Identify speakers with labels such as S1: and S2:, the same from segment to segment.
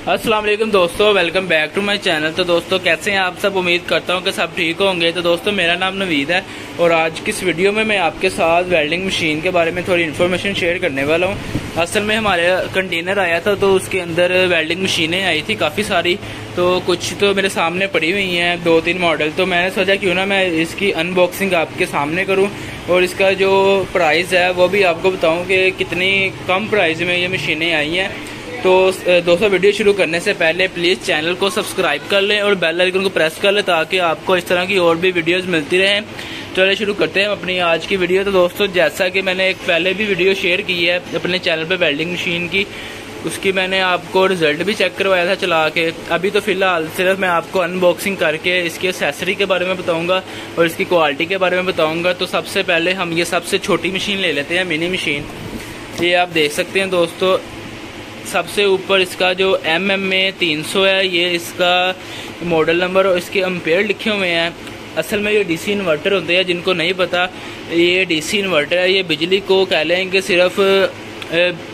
S1: अस्सलाम वालेकुम दोस्तों, welcome back to my channel. तो दोस्तों कैसे हैं आप सब? उम्मीद करता हूं कि सब ठीक होंगे। तो दोस्तों मेरा नाम नवीद है और आज की इस वीडियो में मैं आपके साथ वेल्डिंग मशीन के बारे में थोड़ी इन्फॉर्मेशन शेयर करने वाला हूं। असल में हमारे कंटेनर आया था तो उसके अंदर वेल्डिंग मशीनें आई थी काफ़ी सारी, तो कुछ तो मेरे सामने पड़ी हुई हैं, 2-3 मॉडल। तो मैंने सोचा क्यों ना मैं इसकी अनबॉक्सिंग आपके सामने करूं और इसका जो प्राइस है वो भी आपको बताऊं कि कितनी कम प्राइस में ये मशीनें आई हैं। तो दोस्तों वीडियो शुरू करने से पहले प्लीज़ चैनल को सब्सक्राइब कर लें और बेल आइकन को प्रेस कर लें ताकि आपको इस तरह की और भी वीडियोस मिलती रहें। चलिए शुरू करते हैं अपनी आज की वीडियो। तो दोस्तों जैसा कि मैंने एक पहले भी वीडियो शेयर की है अपने चैनल पे वेल्डिंग मशीन की, उसकी मैंने आपको रिजल्ट भी चेक करवाया था चला के। अभी तो फिलहाल सिर्फ मैं आपको अनबॉक्सिंग करके इसकी एक्सेसरी के बारे में बताऊंगा और इसकी क्वालिटी के बारे में बताऊंगा। तो सबसे पहले हम ये सबसे छोटी मशीन ले लेते हैं, मिनी मशीन। ये आप देख सकते हैं दोस्तों, सबसे ऊपर इसका जो में 300 है, ये इसका मॉडल नंबर और इसके एम्पेयर लिखे हुए हैं। असल में ये डीसी इन्वर्टर होते हैं, जिनको नहीं पता ये डीसी इन्वर्टर है। ये बिजली को कह लें कि सिर्फ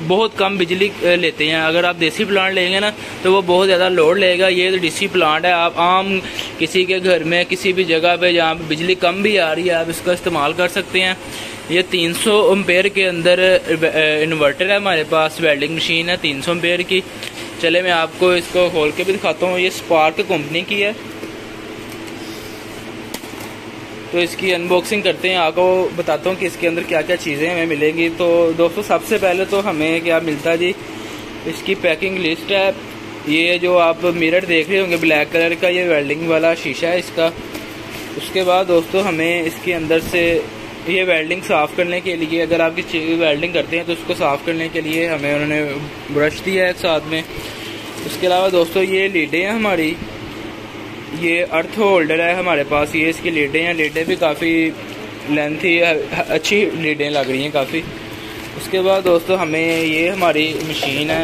S1: बहुत कम बिजली लेते हैं। अगर आप देसी प्लांट लेंगे ना तो वो बहुत ज़्यादा लोड लेगा। ये तो डीसी प्लांट है, आप आम किसी के घर में किसी भी जगह पे जहाँ पे बिजली कम भी आ रही है आप इसका इस्तेमाल कर सकते हैं। ये 300 एम्पेयर के अंदर इन्वर्टर है हमारे पास, वेल्डिंग मशीन है 300 एम्पेयर की। चले मैं आपको इसको खोल के भी दिखाता हूँ। ये स्पार्क कंपनी की है। तो इसकी अनबॉक्सिंग करते हैं, आपको बताता हूँ कि इसके अंदर क्या क्या चीज़ें हमें मिलेंगी। तो दोस्तों सबसे पहले तो हमें क्या मिलता है जी, इसकी पैकिंग लिस्ट है। ये जो आप मिरर देख रहे होंगे ब्लैक कलर का, ये वेल्डिंग वाला शीशा है इसका। उसके बाद दोस्तों हमें इसके अंदर से ये वेल्डिंग साफ़ करने के लिए, अगर आप किसी वेल्डिंग करते हैं तो उसको साफ़ करने के लिए हमें उन्होंने ब्रश दिया है साथ में। उसके अलावा दोस्तों ये लीडें हैं हमारी, ये अर्थ होल्डर है हमारे पास। ये इसकी लीडें हैं, लीडें भी काफ़ी लेंथी अच्छी लीडें लग रही हैं काफ़ी। उसके बाद दोस्तों हमें ये हमारी मशीन है,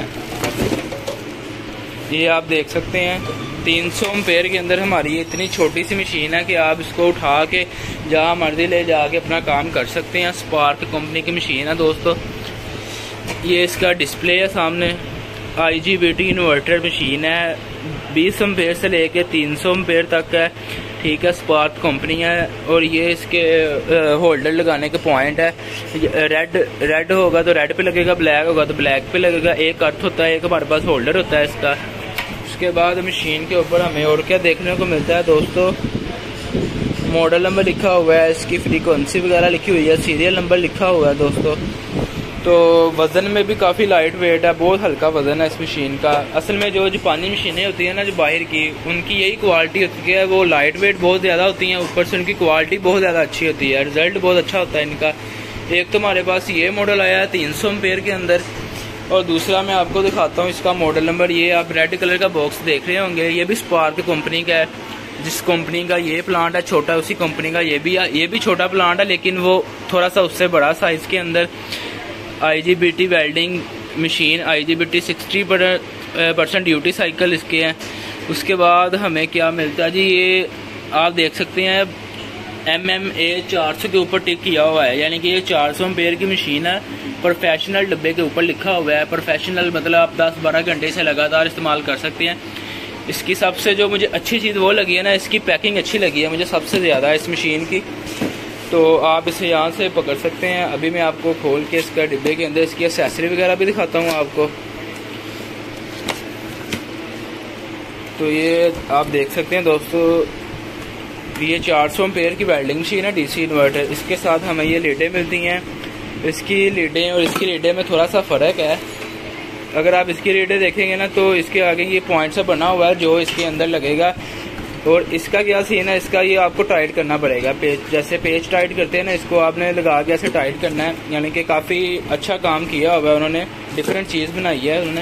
S1: ये आप देख सकते हैं 300 एम्पेयर के अंदर हमारी ये इतनी छोटी सी मशीन है कि आप इसको उठा के जहाँ मर्जी ले जाके अपना काम कर सकते हैं। स्पार्क कंपनी की मशीन है दोस्तों। ये इसका डिस्प्ले है सामने। IGBT इन्वर्टर मशीन है, 20 एम्पेयर से लेके 300 एम्पेयर तक है, ठीक है। स्पार्क कंपनी है। और ये इसके होल्डर लगाने के पॉइंट है। रेड होगा तो रेड पे लगेगा, ब्लैक होगा तो ब्लैक पे लगेगा। एक अर्थ होता है, एक हमारे पास होल्डर होता है इसका। उसके बाद मशीन के ऊपर हमें और क्या देखने को मिलता है दोस्तों, मॉडल नंबर लिखा हुआ है, इसकी फ्रीक्वेंसी वगैरह लिखी हुई है, सीरियल नंबर लिखा हुआ है दोस्तों। तो वज़न में भी काफ़ी लाइट वेट है, बहुत हल्का वज़न है इस मशीन का। असल में जो जापानी मशीनें होती हैं ना जो बाहर की, उनकी यही क्वालिटी होती है, वो लाइट वेट बहुत ज़्यादा होती हैं, ऊपर से उनकी क्वालिटी बहुत ज़्यादा अच्छी होती है, रिजल्ट बहुत अच्छा होता है इनका। एक तो हमारे पास ये मॉडल आया है 300 एम्पेयर के अंदर, और दूसरा मैं आपको दिखाता हूँ इसका मॉडल नंबर। ये आप रेड कलर का बॉक्स देख रहे होंगे, ये भी स्पार्क कंपनी का है। जिस कंपनी का ये प्लांट है छोटा, उसी कंपनी का ये भी छोटा प्लांट है, लेकिन वो थोड़ा सा उससे बड़ा साइज़ के अंदर IGBT welding machine, IGBT 60% duty cycle इसके हैं। उसके बाद हमें क्या मिलता है जी, ये आप देख सकते हैं MMA 400 के ऊपर टिक किया हुआ है, यानी कि ये 400 एम्पेयर की मशीन है। प्रोफेशनल डब्बे के ऊपर लिखा हुआ है। प्रोफेशनल मतलब आप 10-12 घंटे से लगातार इस्तेमाल कर सकते हैं। इसकी सबसे जो मुझे अच्छी चीज़ वो लगी है ना, इसकी पैकिंग अच्छी लगी है मुझे सबसे ज़्यादा इस मशीन की। तो आप इसे यहाँ से पकड़ सकते हैं। अभी मैं आपको खोल के इसका डिब्बे के अंदर इसकी एक्सेसरी वगैरह भी दिखाता हूँ आपको। तो ये आप देख सकते हैं दोस्तों, ये 400 एम्पेयर की वेल्डिंग मशीन है, डीसी इन्वर्टर। इसके साथ हमें ये लीडें मिलती हैं। इसकी लीडें और इसकी लीडें में थोड़ा सा फ़र्क है। अगर आप इसकी लीडें देखेंगे ना तो इसके आगे ये पॉइंट से बना हुआ है जो इसके अंदर लगेगा। और इसका क्या सीन है, इसका ये आपको टाइट करना पड़ेगा। पेच जैसे पेच टाइट करते हैं ना, इसको आपने लगा के ऐसे टाइट करना है। यानी कि काफ़ी अच्छा काम किया हुआ है उन्होंने, डिफरेंट चीज़ बनाई है उन्होंने।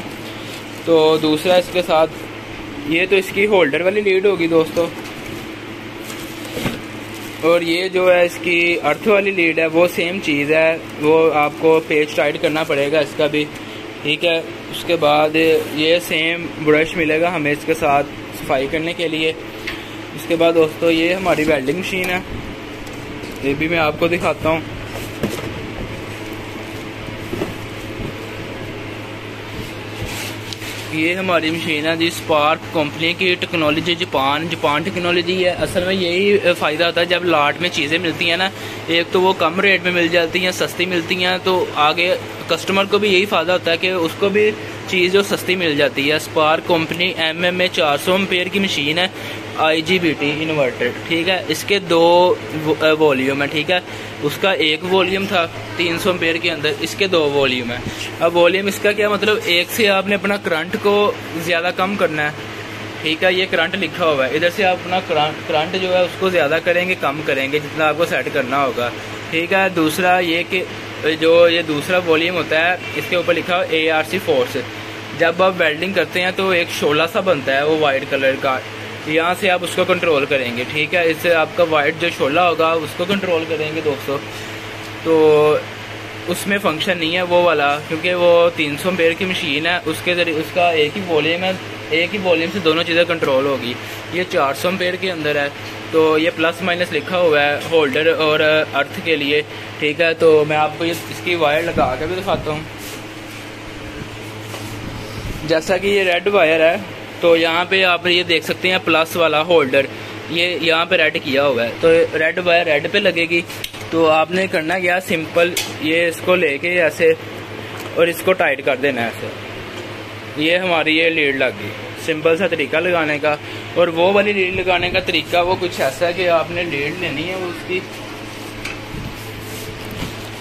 S1: तो दूसरा इसके साथ ये तो इसकी होल्डर वाली लीड होगी दोस्तों, और ये जो है इसकी अर्थ वाली लीड है वो सेम चीज़ है, वो आपको पेच टाइट करना पड़ेगा इसका भी, ठीक है। उसके बाद ये सेम ब्रश मिलेगा हमें इसके साथ सफाई करने के लिए। उसके बाद दोस्तों ये हमारी वेल्डिंग मशीन है, ये भी मैं आपको दिखाता हूँ। ये हमारी मशीन है जी, स्पार्क कंपनी की टेक्नोलॉजी, जापान टेक्नोलॉजी है। असल में यही फ़ायदा होता है जब लाट में चीज़ें मिलती हैं ना, एक तो वो कम रेट में मिल जाती हैं, सस्ती मिलती हैं, तो आगे कस्टमर को भी यही फ़ायदा होता है कि उसको भी चीज़ जो सस्ती मिल जाती है। स्पार्क कंपनी MMA 400 एम्पेयर की मशीन है, IGBT इन्वर्टर, ठीक है। इसके 2 वॉल्यूम है, ठीक है। उसका एक वॉल्यूम था 300 एम्पेयर के अंदर, इसके 2 वॉल्यूम है। अब वॉल्यूम इसका क्या मतलब, एक से आपने अपना करंट को ज़्यादा कम करना है, ठीक है। ये करंट लिखा हुआ है, इधर से आप अपना करंट जो है उसको ज़्यादा करेंगे कम करेंगे जितना आपको सेट करना होगा, ठीक है। दूसरा ये कि जो ये दूसरा वॉल्यूम होता है, इसके ऊपर लिखा हुआ ARC फोर्स। जब आप वेल्डिंग करते हैं तो एक शोला सा बनता है वो वाइट कलर का, यहाँ से आप उसको कंट्रोल करेंगे, ठीक है। इससे आपका वाइट जो शोला होगा उसको कंट्रोल करेंगे दोस्तों। तो उसमें फंक्शन नहीं है वो वाला, क्योंकि वो 300 एम्पेयर की मशीन है, उसके जरिए उसका एक ही वॉल्यूम है, एक ही वॉल्यूम से दोनों चीज़ें कंट्रोल होगी। ये 400 एम्पेयर के अंदर है, तो ये प्लस माइनस लिखा हुआ है होल्डर और अर्थ के लिए, ठीक है। तो मैं आपको ये इसकी वायर लगा के भी दिखाता हूँ। जैसा कि ये रेड वायर है, तो यहाँ पे आप ये देख सकते हैं प्लस वाला होल्डर, ये यहाँ पे रेड किया हुआ है, तो रेड वायर रेड पे लगेगी। तो आपने करना क्या, सिंपल ये इसको लेके ऐसे और इसको टाइट कर देना है ऐसे। ये हमारी ये लीड लग गई, सिंपल सा तरीका लगाने का। और वो वाली लीड लगाने का तरीका वो कुछ ऐसा है कि आपने लीड लेनी है, वो उसकी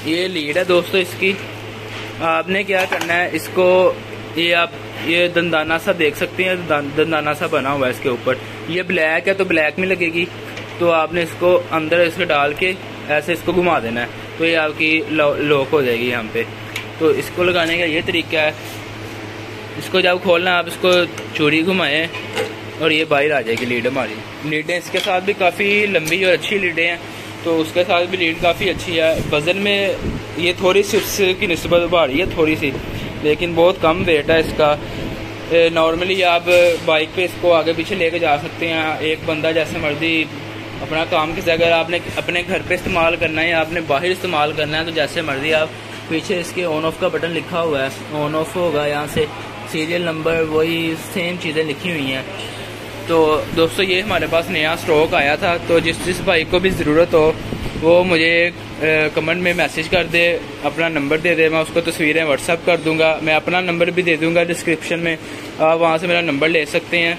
S1: ये लीड है दोस्तों। इसकी आपने क्या करना है, इसको ये आप ये दंदाना सा देख सकते हैं, दंदाना सा बना हुआ है इसके ऊपर। ये ब्लैक है तो ब्लैक में लगेगी, तो आपने इसको अंदर इसको डाल के ऐसे इसको घुमा देना है, तो ये आपकी लॉक हो जाएगी यहाँ पे। तो इसको लगाने का ये तरीका है। इसको जब खोलना आप इसको चूड़ी घुमाएं और ये बाहर आ जाएगी लीड हमारी। लीडें इसके साथ भी काफ़ी लंबी और अच्छी लीडें हैं, तो उसके साथ भी लीड काफ़ी अच्छी है। वज़न में ये थोड़ी सी उसकी निस्बत भारी है थोड़ी सी, लेकिन बहुत कम वेट है इसका। नॉर्मली आप बाइक पे इसको आगे पीछे लेके जा सकते हैं, एक बंदा जैसे मर्जी अपना काम की अगर आपने अपने घर पे इस्तेमाल करना है या आपने बाहर इस्तेमाल करना है तो जैसे मर्जी आप। पीछे इसके ऑन ऑफ का बटन लिखा हुआ है, ऑन ऑफ होगा, यहाँ से सीरियल नंबर वही सेम चीज़ें लिखी हुई हैं। तो दोस्तों ये हमारे पास नया स्टॉक आया था, तो जिस भाई को भी ज़रूरत हो वो मुझे कमेंट में मैसेज कर दे, अपना नंबर दे दे, मैं उसको तस्वीरें व्हाट्सअप कर दूंगा। मैं अपना नंबर भी दे दूंगा डिस्क्रिप्शन में, आप वहाँ से मेरा नंबर ले सकते हैं।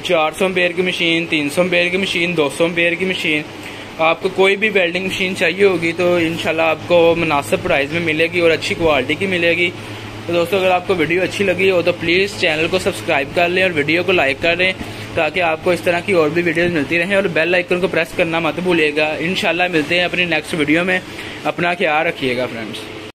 S1: 400 एम्पेयर की मशीन, 300 एम्पेयर की मशीन, 200 एम्पेयर की मशीन, आपको कोई भी वेल्डिंग मशीन चाहिए होगी तो इंशाल्लाह आपको मुनासिब प्राइस में मिलेगी और अच्छी क्वालिटी की मिलेगी। तो दोस्तों अगर आपको वीडियो अच्छी लगी हो तो प्लीज़ चैनल को सब्सक्राइब कर लें और वीडियो को लाइक कर दें, ताकि आपको इस तरह की और भी वीडियोस मिलती रहें। और बेल आइकन को प्रेस करना मत भूलिएगा। इंशाल्लाह मिलते हैं अपनी नेक्स्ट वीडियो में। अपना ख्याल रखिएगा फ्रेंड्स।